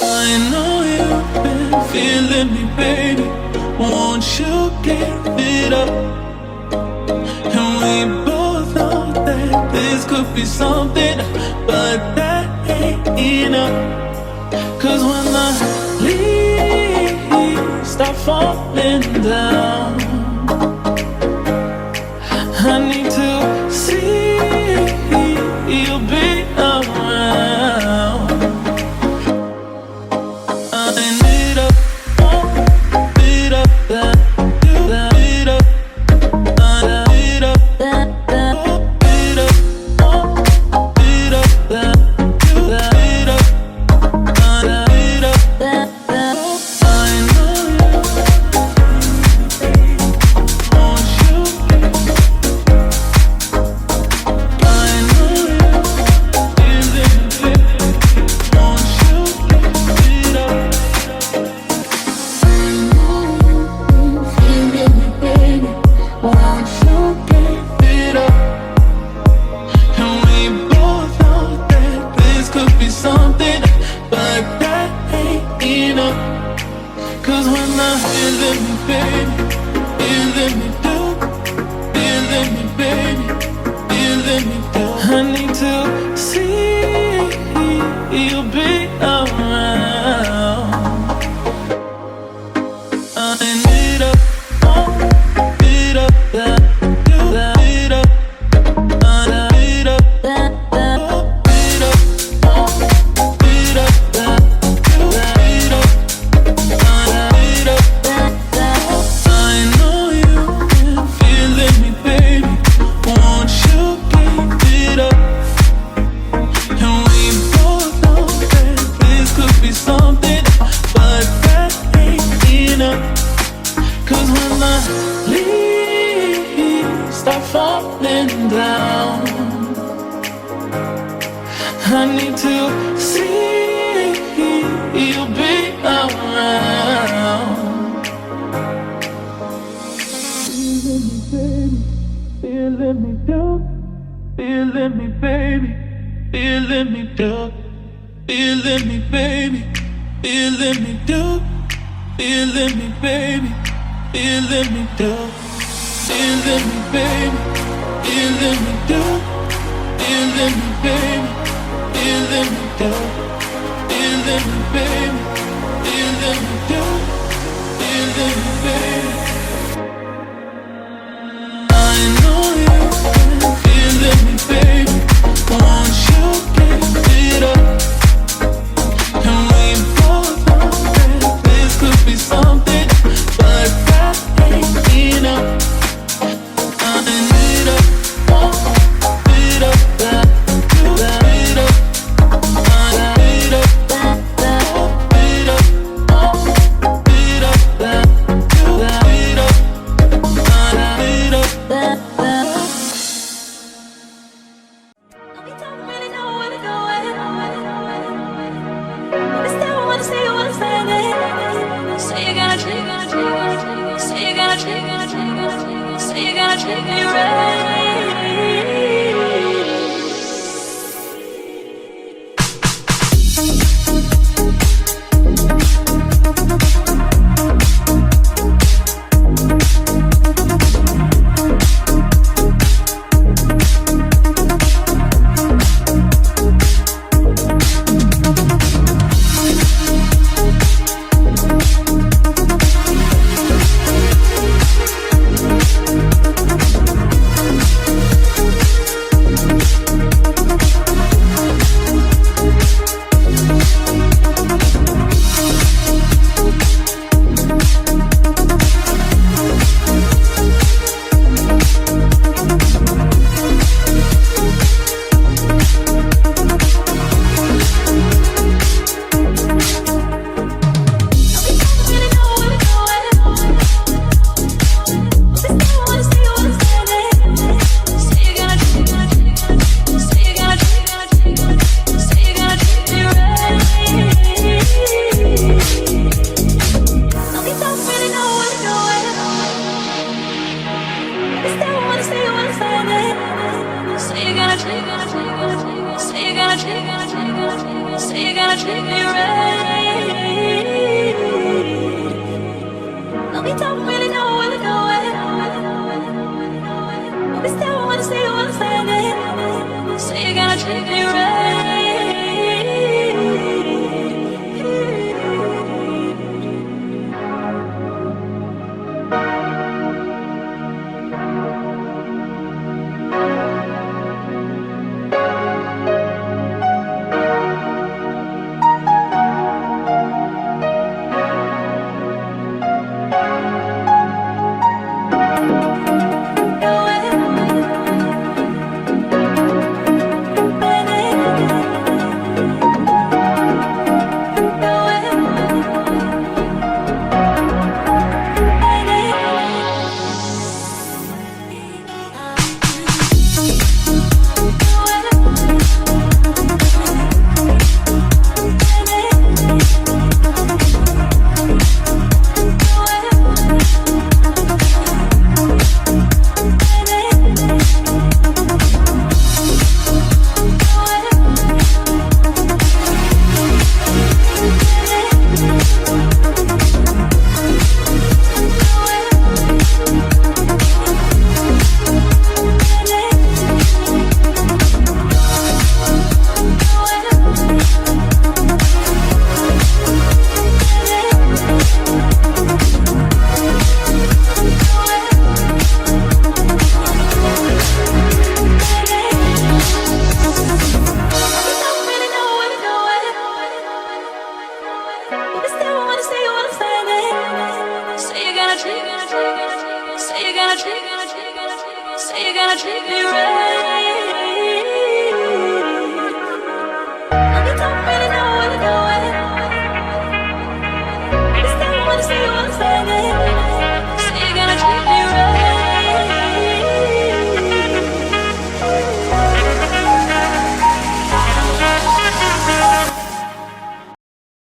I know you've been feeling me, baby. Won't you give it up? And we both know that this could be something, but that ain't enough. 'Cause when the leaves start falling down, I need to see you be around. I need up, beat up that, beat up, beat up that, beat up, beat up that, beat up, beat up that. I know you, won't you? I know you, feeling it, won't you beat up? Feeling me, baby, won't you give it up? And we both know that this could be something, but that ain't enough. 'Cause when I feeling me, baby, feeling me do, feeling me, baby, feeling me do. I need to see you be around. I need up, beat up that, beat up, beat up that, beat up, beat up that, beat up, beat up that. I know you've been feeling me, baby. Won't you give it up? And we both know that this could be something, but that ain't enough. 'Cause when the leaves start falling down, I need to see you be around. Feeling me, baby, feeling me do, feeling me, baby, feeling me do, feeling me, baby, feeling me do, feeling me, baby, feeling me do, feeling me, baby, feeling me do, feeling me, baby, feeling me do, feeling me, baby, feeling me do, feeling me, baby. I know you've been feeling me, baby. Won't you give it up? And we both know that this could be something, but that ain't enough. I need up, beat up that, beat up, beat up that, beat up, beat up that, beat up, beat up that. We don't really know where to go. We still wanna see you understanding. Say you're gonna treat me, say you're gonna treat me, say you're gonna treat me right. Say you're gonna treat me right. treat me right. And you don't really know what to do with. I just don't wanna see you on Sunday.